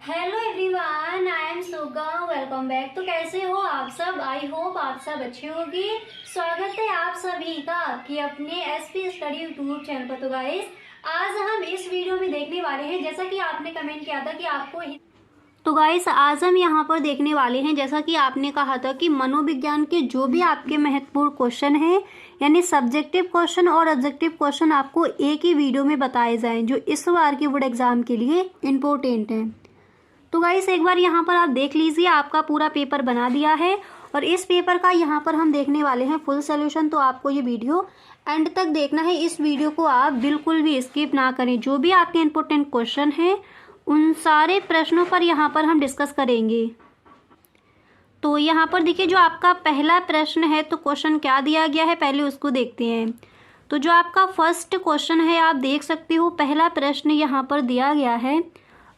Hello everyone, I am सुगम। Welcome back. तो कैसे हो आप सब? आई होप आप सब अच्छे होगी। स्वागत है आप सभी का कि अपने एसपी स्टडी यूट्यूब चैनल पर। तो गाइस, आज हम इस वीडियो में देखने वाले हैं, जैसा कि आपने कमेंट किया था कि आपको तो गाइस आज हम यहाँ पर देखने वाले हैं, जैसा कि आपने कहा था कि मनोविज्ञान के जो भी आपके महत्वपूर्ण क्वेश्चन हैं, यानी सब्जेक्टिव क्वेश्चन और ऑब्जेक्टिव क्वेश्चन आपको एक ही वीडियो में बताए जाएं, जो इस बार के बोर्ड एग्जाम के लिए इम्पोर्टेंट हैं। तो गाइस एक बार यहाँ पर आप देख लीजिए, आपका पूरा पेपर बना दिया है और इस पेपर का यहाँ पर हम देखने वाले हैं फुल सोल्यूशन। तो आपको ये वीडियो एंड तक देखना है। इस वीडियो को आप बिल्कुल भी स्किप ना करें। जो भी आपके इम्पोर्टेंट क्वेश्चन हैं उन सारे प्रश्नों पर यहाँ पर हम डिस्कस करेंगे। तो यहाँ पर देखिए, जो आपका पहला प्रश्न है, तो क्वेश्चन क्या दिया गया है पहले उसको देखते हैं। तो जो आपका फर्स्ट क्वेश्चन है, आप देख सकते हो पहला प्रश्न यहाँ पर दिया गया है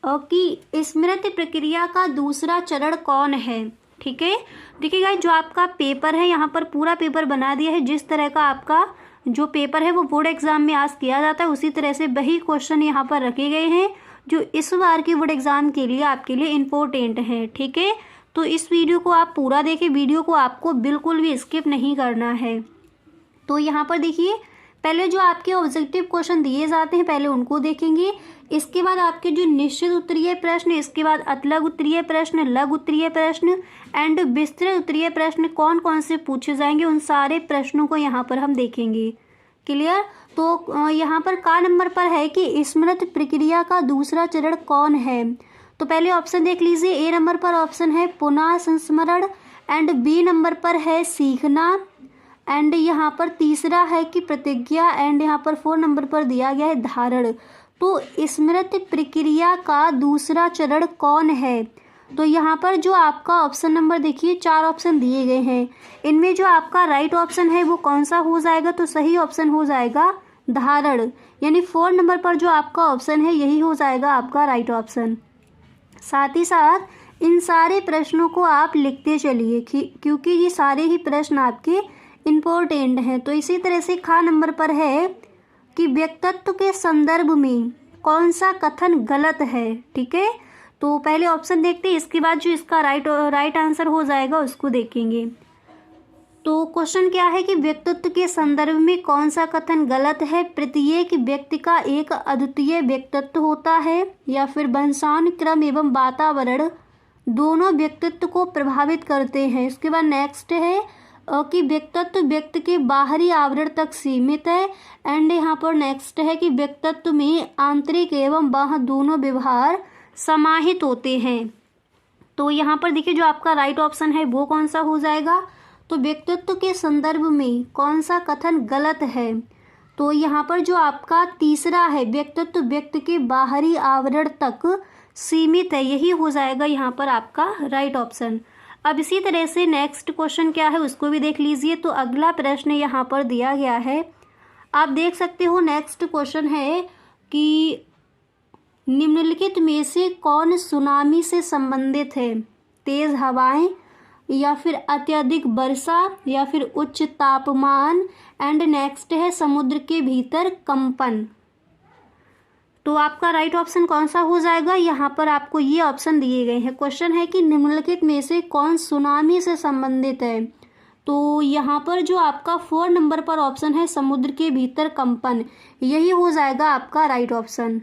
कि स्मृति प्रक्रिया का दूसरा चरण कौन है। ठीक है, देखिए गाइस, जो आपका पेपर है यहाँ पर पूरा पेपर बना दिया है। जिस तरह का आपका जो पेपर है वो बोर्ड एग्जाम में आज किया जाता है, उसी तरह से वही क्वेश्चन यहाँ पर रखे गए हैं जो इस बार के बोर्ड एग्जाम के लिए आपके लिए इम्पोर्टेंट है। ठीक है, तो इस वीडियो को आप पूरा देखें। वीडियो को आपको बिल्कुल भी स्किप नहीं करना है। तो यहाँ पर देखिए, पहले जो आपके ऑब्जेक्टिव क्वेश्चन दिए जाते हैं पहले उनको देखेंगे। इसके बाद आपके जो निश्चित उत्तरीय प्रश्न, इसके बाद अतलग उत्तरीय प्रश्न, लघु उत्तरीय प्रश्न एंड विस्तृत उत्तरीय प्रश्न कौन कौन से पूछे जाएंगे, उन सारे प्रश्नों को यहाँ पर हम देखेंगे। क्लियर? तो यहाँ पर का नंबर पर है कि स्मृति प्रक्रिया का दूसरा चरण कौन है। तो पहले ऑप्शन देख लीजिए। ए नंबर पर ऑप्शन है पुनः संस्मरण एंड बी नंबर पर है सीखना एंड यहाँ पर तीसरा है कि प्रतिज्ञा एंड यहाँ पर 4 नंबर पर दिया गया है धारण। तो स्मृति प्रक्रिया का दूसरा चरण कौन है। तो यहाँ पर जो आपका ऑप्शन नंबर देखिए, 4 ऑप्शन दिए गए हैं। इनमें जो आपका राइट ऑप्शन है वो कौन सा हो जाएगा, तो सही ऑप्शन हो जाएगा धारण, यानी 4 नंबर पर जो आपका ऑप्शन है यही हो जाएगा आपका राइट ऑप्शन। साथ ही साथ इन सारे प्रश्नों को आप लिखते चलिए क्योंकि ये सारे ही प्रश्न आपके इम्पोर्टेंट हैं। तो इसी तरह से खा नंबर पर है कि व्यक्तित्व के संदर्भ में कौन सा कथन गलत है। ठीक है, तो पहले ऑप्शन देखते हैं, इसके बाद जो इसका राइट आंसर हो जाएगा उसको देखेंगे। तो क्वेश्चन क्या है कि व्यक्तित्व के संदर्भ में कौन सा कथन गलत है। प्रत्येक व्यक्ति का एक अद्वितीय व्यक्तित्व होता है, या फिर वंशानुक्रम एवं वातावरण दोनों व्यक्तित्व को प्रभावित करते हैं। इसके बाद नेक्स्ट है कि व्यक्तित्व व्यक्ति के बाहरी आवरण तक सीमित है एंड यहाँ पर नेक्स्ट है कि व्यक्तित्व में आंतरिक एवं बाह्य दोनों व्यवहार समाहित होते हैं। तो यहाँ पर देखिए, जो आपका राइट ऑप्शन है वो कौन सा हो जाएगा, तो व्यक्तित्व के संदर्भ में कौन सा कथन गलत है। तो यहाँ पर जो आपका तीसरा है व्यक्तित्व व्यक्ति के बाहरी आवरण तक सीमित है, यही हो जाएगा यहाँ पर आपका राइट ऑप्शन। अब इसी तरह से नेक्स्ट क्वेश्चन क्या है उसको भी देख लीजिए। तो अगला प्रश्न यहाँ पर दिया गया है, आप देख सकते हो। नेक्स्ट क्वेश्चन है कि निम्नलिखित में से कौन सुनामी से संबंधित है। तेज हवाएं, या फिर अत्यधिक वर्षा, या फिर उच्च तापमान एंड नेक्स्ट है समुद्र के भीतर कंपन। तो आपका राइट ऑप्शन कौन सा हो जाएगा, यहाँ पर आपको ये ऑप्शन दिए गए हैं। क्वेश्चन है कि निम्नलिखित में से कौन सुनामी से संबंधित है। तो यहाँ पर जो आपका 4 नंबर पर ऑप्शन है समुद्र के भीतर कंपन, यही हो जाएगा आपका राइट ऑप्शन।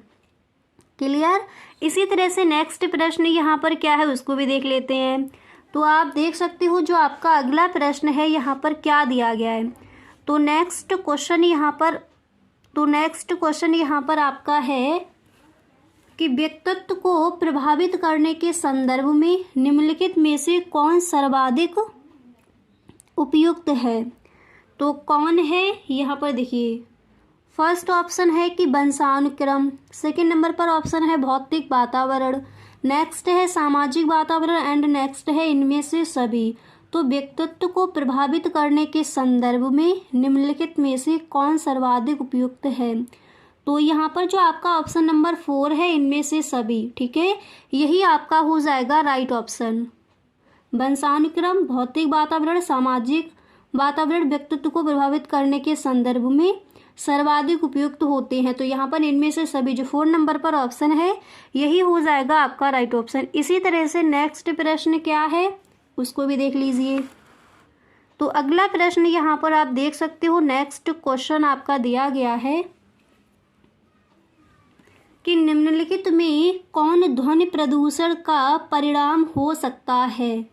क्लियर? इसी तरह से नेक्स्ट प्रश्न यहाँ पर क्या है उसको भी देख लेते हैं। तो आप देख सकते हो जो आपका अगला प्रश्न है यहाँ पर क्या दिया गया है। तो नेक्स्ट क्वेश्चन यहाँ पर आपका है कि व्यक्तित्व को प्रभावित करने के संदर्भ में निम्नलिखित में से कौन सर्वाधिक उपयुक्त है। तो कौन है, यहाँ पर देखिए, फर्स्ट ऑप्शन है कि वंशानुक्रम, सेकंड नंबर पर ऑप्शन है भौतिक वातावरण, नेक्स्ट है सामाजिक वातावरण एंड नेक्स्ट है इनमें से सभी। तो व्यक्तित्व को प्रभावित करने के संदर्भ में निम्नलिखित में से कौन सर्वाधिक उपयुक्त है। तो यहाँ पर जो आपका ऑप्शन नंबर 4 है इनमें से सभी। ठीक है, यही आपका हो जाएगा राइट ऑप्शन। वंशानुक्रम, भौतिक वातावरण, सामाजिक वातावरण व्यक्तित्व को प्रभावित करने के संदर्भ में सर्वाधिक उपयुक्त होते हैं। तो यहाँ पर इनमें से सभी जो 4 नंबर पर ऑप्शन है यही हो जाएगा आपका राइट ऑप्शन। इसी तरह से नेक्स्ट प्रश्न क्या है उसको भी देख लीजिए। तो अगला प्रश्न यहाँ पर आप देख सकते हो, नेक्स्ट क्वेश्चन आपका दिया गया है कि निम्नलिखित में कौन ध्वनि प्रदूषण का परिणाम हो सकता है?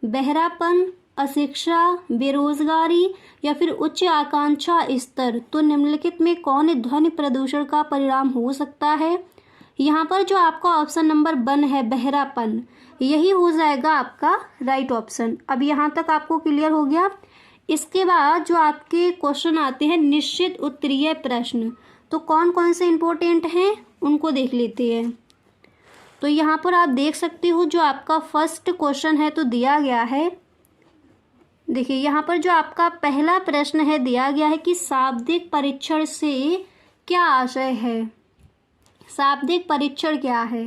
बहरापन, अशिक्षा, बेरोजगारी या फिर उच्च आकांक्षा स्तर। तो निम्नलिखित में कौन ध्वनि प्रदूषण का परिणाम हो सकता है? यहाँ पर जो आपका ऑप्शन नंबर 1 है बहरापन, यही हो जाएगा आपका राइट ऑप्शन। अब यहाँ तक आपको क्लियर हो गया। इसके बाद जो आपके क्वेश्चन आते हैं निश्चित उत्तरीय प्रश्न, तो कौन कौन से इंपॉर्टेंट हैं उनको देख लेते हैं। तो यहाँ पर आप देख सकते हो जो आपका फर्स्ट क्वेश्चन है तो दिया गया है, देखिए यहाँ पर जो आपका पहला प्रश्न है दिया गया है कि शाब्दिक परीक्षण से क्या आशय है। शाब्दिक परीक्षण क्या है?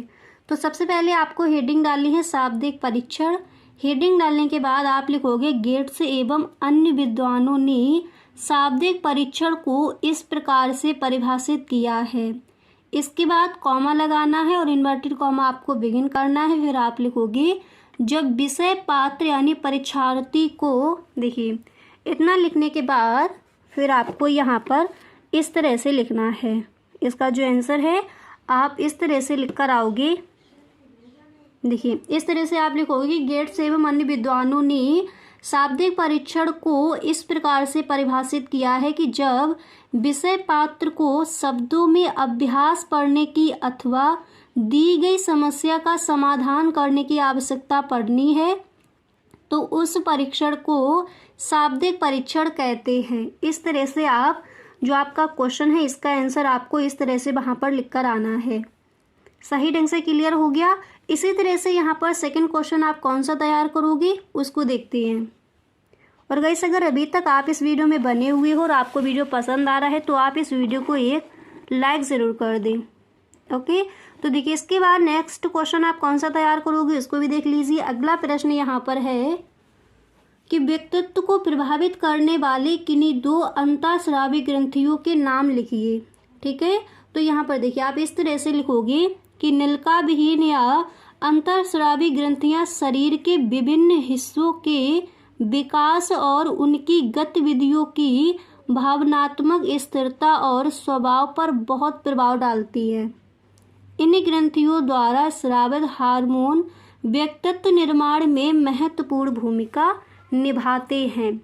तो सबसे पहले आपको हेडिंग डालनी है शाब्दिक परीक्षण। हेडिंग डालने के बाद आप लिखोगे गेट्स एवं अन्य विद्वानों ने शाब्दिक परीक्षण को इस प्रकार से परिभाषित किया है। इसके बाद कॉमा लगाना है और इन्वर्टेड कॉमा आपको बिगिन करना है। फिर आप लिखोगे जब विषय पात्र यानी परीक्षार्थी को, देखिए इतना लिखने के बाद फिर आपको यहाँ पर इस तरह से लिखना है। इसका जो आंसर है आप इस तरह से लिख कर आओगे। देखिए इस तरह से आप लिखोगे गेट्स एवं अन्य विद्वानों ने शाब्दिक परीक्षण को इस प्रकार से परिभाषित किया है कि जब विषय पात्र को शब्दों में अभ्यास पढ़ने की अथवा दी गई समस्या का समाधान करने की आवश्यकता पड़नी है तो उस परीक्षण को शाब्दिक परीक्षण कहते हैं। इस तरह से आप जो आपका क्वेश्चन है इसका आंसर आपको इस तरह से वहाँ पर लिख कर आना है। सही ढंग से क्लियर हो गया। इसी तरह से यहाँ पर सेकंड क्वेश्चन आप कौन सा तैयार करोगे उसको देखते हैं। और गाइस अगर अभी तक आप इस वीडियो में बने हुए हो और आपको वीडियो पसंद आ रहा है तो आप इस वीडियो को एक लाइक ज़रूर कर दें। ओके, तो देखिए इसके बाद नेक्स्ट क्वेश्चन आप कौन सा तैयार करोगे उसको भी देख लीजिए। अगला प्रश्न यहाँ पर है कि व्यक्तित्व को प्रभावित करने वाले किन्हीं 2 अंतःस्रावी ग्रंथियों के नाम लिखिए। ठीक है, तो यहाँ पर देखिए आप इस तरह से लिखोगे कि नलिका विहीन या अंतःस्रावी ग्रंथियां शरीर के विभिन्न हिस्सों के विकास और उनकी गतिविधियों की भावनात्मक स्थिरता और स्वभाव पर बहुत प्रभाव डालती है। इन ग्रंथियों द्वारा स्रावित हार्मोन व्यक्तित्व निर्माण में महत्वपूर्ण भूमिका निभाते हैं।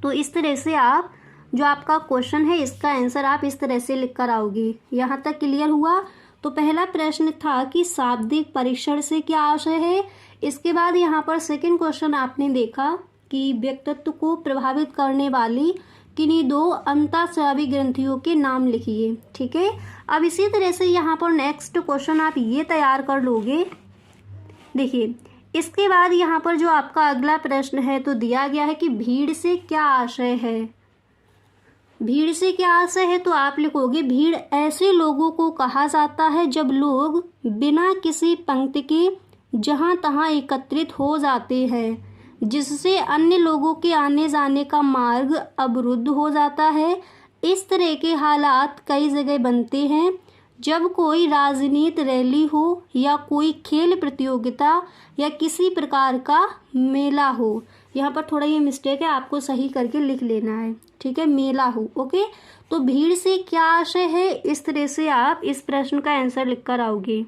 तो इस तरह से आप जो आपका क्वेश्चन है इसका आंसर आप इस तरह से लिख कर आओगे। यहाँ तक क्लियर हुआ। तो पहला प्रश्न था कि शाब्दिक परीक्षण से क्या आशय है। इसके बाद यहाँ पर सेकंड क्वेश्चन आपने देखा कि व्यक्तित्व को प्रभावित करने वाली किन्हीं 2 अंतःस्रावी ग्रंथियों के नाम लिखिए। ठीक है, अब इसी तरह से यहाँ पर नेक्स्ट क्वेश्चन आप ये तैयार कर लोगे। देखिए इसके बाद यहाँ पर जो आपका अगला प्रश्न है तो दिया गया है कि भीड़ से क्या आशय है। भीड़ से क्या आशय है तो आप लिखोगे भीड़ ऐसे लोगों को कहा जाता है जब लोग बिना किसी पंक्ति के जहां तहां एकत्रित हो जाते हैं जिससे अन्य लोगों के आने जाने का मार्ग अवरुद्ध हो जाता है। इस तरह के हालात कई जगह बनते हैं जब कोई राजनीति रैली हो या कोई खेल प्रतियोगिता या किसी प्रकार का मेला हो। यहाँ पर थोड़ा ये मिस्टेक है, आपको सही करके लिख लेना है। ठीक है, मेला हो। ओके, तो भीड़ से क्या आशय है, इस तरह से आप इस प्रश्न का आंसर लिख कर आओगे।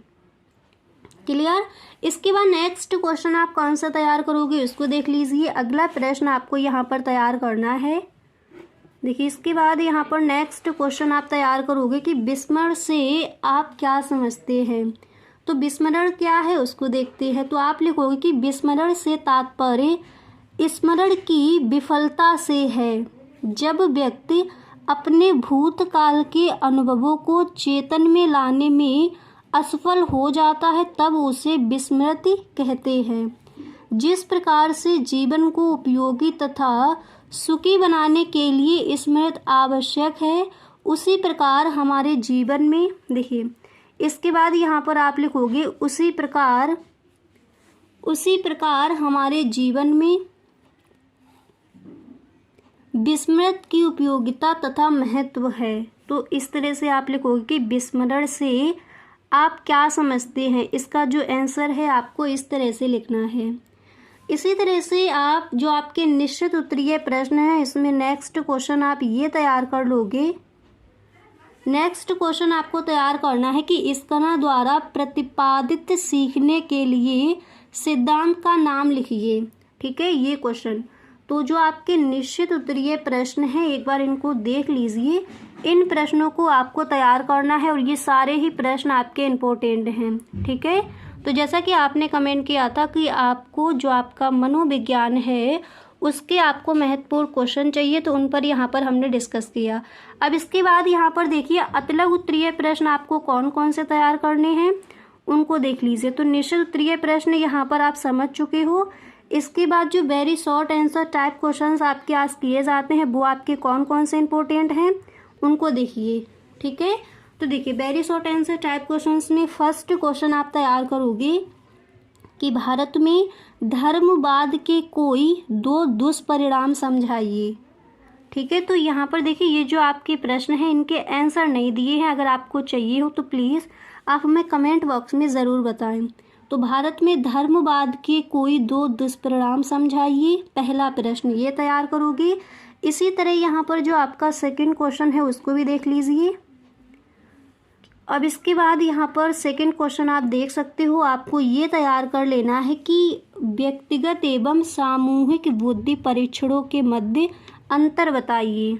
क्लियर। इसके बाद नेक्स्ट क्वेश्चन आप कौन सा तैयार करोगे उसको देख लीजिए। अगला प्रश्न आपको यहाँ पर तैयार करना है। देखिए इसके बाद यहाँ पर नेक्स्ट क्वेश्चन आप तैयार करोगे कि विस्मरण से आप क्या समझते हैं। तो विस्मरण क्या है उसको देखते हैं। तो आप लिखोगे कि विस्मरण से तात्पर्य स्मरण की विफलता से है। जब व्यक्ति अपने भूतकाल के अनुभवों को चेतन में लाने में असफल हो जाता है तब उसे विस्मृति कहते हैं। जिस प्रकार से जीवन को उपयोगी तथा सुखी बनाने के लिए स्मृति आवश्यक है उसी प्रकार हमारे जीवन में, देखिए इसके बाद यहाँ पर आप लिखोगे उसी प्रकार हमारे जीवन में विस्मृत की उपयोगिता तथा महत्व है। तो इस तरह से आप लिखोगे कि विस्मरण से आप क्या समझते हैं। इसका जो आंसर है आपको इस तरह से लिखना है। इसी तरह से आप जो आपके निश्चित उत्तरीय प्रश्न हैं इसमें नेक्स्ट क्वेश्चन आप ये तैयार कर लोगे। नेक्स्ट क्वेश्चन आपको तैयार करना है कि इस कणा द्वारा प्रतिपादित सीखने के लिए सिद्धांत का नाम लिखिए। ठीक है, ये क्वेश्चन। तो जो आपके निश्चित उत्तरीय प्रश्न हैं एक बार इनको देख लीजिए। इन प्रश्नों को आपको तैयार करना है और ये सारे ही प्रश्न आपके इम्पोर्टेंट हैं। ठीक है, तो जैसा कि आपने कमेंट किया था कि आपको जो आपका मनोविज्ञान है उसके आपको महत्वपूर्ण क्वेश्चन चाहिए, तो उन पर यहाँ पर हमने डिस्कस किया। अब इसके बाद यहाँ पर देखिए अतलग उत्तरीय प्रश्न आपको कौन कौन से तैयार करने हैं उनको देख लीजिए। तो निश्चित उत्तरीय प्रश्न यहाँ पर आप समझ चुके हो। इसके बाद जो very short answer type questions आपके आज किए जाते हैं वो आपके कौन कौन से इंपॉर्टेंट हैं उनको देखिए। ठीक है, तो देखिए very short answer type questions में फर्स्ट क्वेश्चन आप तैयार करोगे कि भारत में धर्मवाद के कोई 2 दुष्परिणाम समझाइए। ठीक है, तो यहाँ पर देखिए ये जो आपके प्रश्न हैं इनके आंसर नहीं दिए हैं। अगर आपको चाहिए हो तो प्लीज़ आप हमें कमेंट बॉक्स में ज़रूर बताएं। तो भारत में धर्मवाद के कोई 2 दुष्परिणाम समझाइए, पहला प्रश्न ये तैयार करोगे। इसी तरह यहाँ पर जो आपका सेकंड क्वेश्चन है उसको भी देख लीजिए। अब इसके बाद यहाँ पर सेकंड क्वेश्चन आप देख सकते हो, आपको ये तैयार कर लेना है कि व्यक्तिगत एवं सामूहिक बुद्धि परीक्षणों के मध्य अंतर बताइए।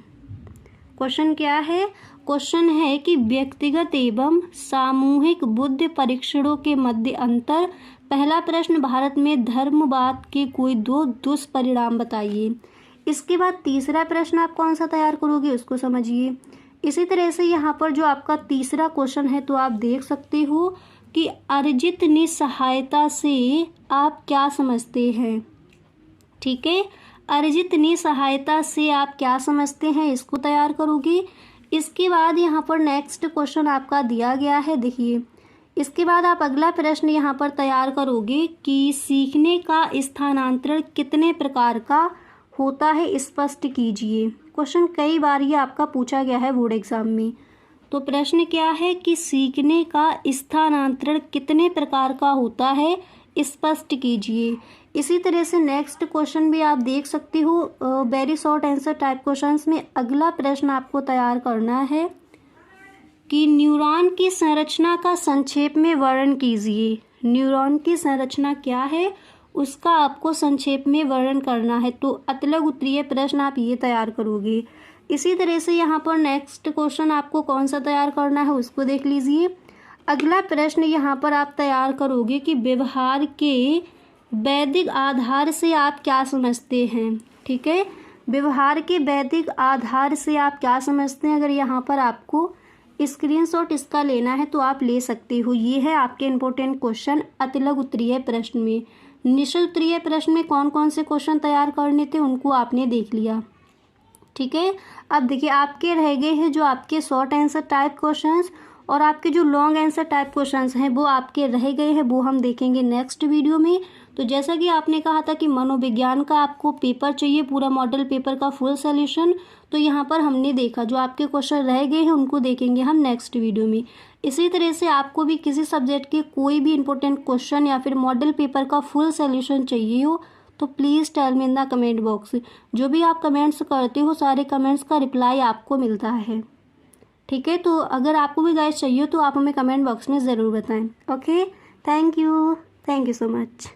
क्वेश्चन क्या है? क्वेश्चन है कि व्यक्तिगत एवं सामूहिक बुद्धि परीक्षणों के मध्य अंतर। पहला प्रश्न भारत में धर्मवाद के कोई 2 दुष्परिणाम बताइए। इसके बाद तीसरा प्रश्न आप कौन सा तैयार करोगे उसको समझिए। इसी तरह से यहाँ पर जो आपका तीसरा क्वेश्चन है तो आप देख सकते हो कि अर्जित निसहायता से आप क्या समझते हैं। ठीक है, अर्जित निसहायता से आप क्या समझते हैं इसको तैयार करोगे। इसके बाद यहाँ पर नेक्स्ट क्वेश्चन आपका दिया गया है, देखिए। इसके बाद आप अगला प्रश्न यहाँ पर तैयार करोगे कि सीखने का स्थानांतरण कितने प्रकार का होता है स्पष्ट कीजिए। क्वेश्चन कई बार ये आपका पूछा गया है बोर्ड एग्जाम में। तो प्रश्न क्या है कि सीखने का स्थानांतरण कितने प्रकार का होता है स्पष्ट कीजिए। इसी तरह से नेक्स्ट क्वेश्चन भी आप देख सकते हो very short answer type questions में। अगला प्रश्न आपको तैयार करना है कि न्यूरॉन की संरचना का संक्षेप में वर्णन कीजिए। न्यूरॉन की संरचना क्या है उसका आपको संक्षेप में वर्णन करना है। तो अतलग उत्तरीय प्रश्न आप ये तैयार करोगे। इसी तरह से यहाँ पर नेक्स्ट क्वेश्चन आपको कौन सा तैयार करना है उसको देख लीजिए। अगला प्रश्न यहाँ पर आप तैयार करोगे कि व्यवहार के वैदिक आधार से आप क्या समझते हैं। ठीक है, व्यवहार के वैदिक आधार से आप क्या समझते हैं। अगर यहाँ पर आपको स्क्रीनशॉट इसका लेना है तो आप ले सकते हो। ये है आपके इम्पोर्टेंट क्वेश्चन अतलग उत्तरीय प्रश्न में। निश्चित उत्तरीय प्रश्न में कौन कौन से क्वेश्चन तैयार करने थे उनको आपने देख लिया। ठीक है, अब देखिए आपके रह गए हैं जो आपके शॉर्ट आंसर टाइप क्वेश्चंस और आपके जो लॉन्ग आंसर टाइप क्वेश्चंस हैं वो आपके रह गए हैं, वो हम देखेंगे नेक्स्ट वीडियो में। तो जैसा कि आपने कहा था कि मनोविज्ञान का आपको पेपर चाहिए, पूरा मॉडल पेपर का फुल सॉल्यूशन, तो यहाँ पर हमने देखा जो आपके क्वेश्चन रह गए हैं उनको देखेंगे हम नेक्स्ट वीडियो में। इसी तरह से आपको भी किसी सब्जेक्ट के कोई भी इंपॉर्टेंट क्वेश्चन या फिर मॉडल पेपर का फुल सॉल्यूशन चाहिए हो तो please tell me in the comment box. जो भी आप कमेंट्स करते हो सारे कमेंट्स का रिप्लाई आपको मिलता है। ठीक है, तो अगर आपको भी गाइस चाहिए तो आप हमें कमेंट बॉक्स में ज़रूर बताएं। Okay, thank you so much.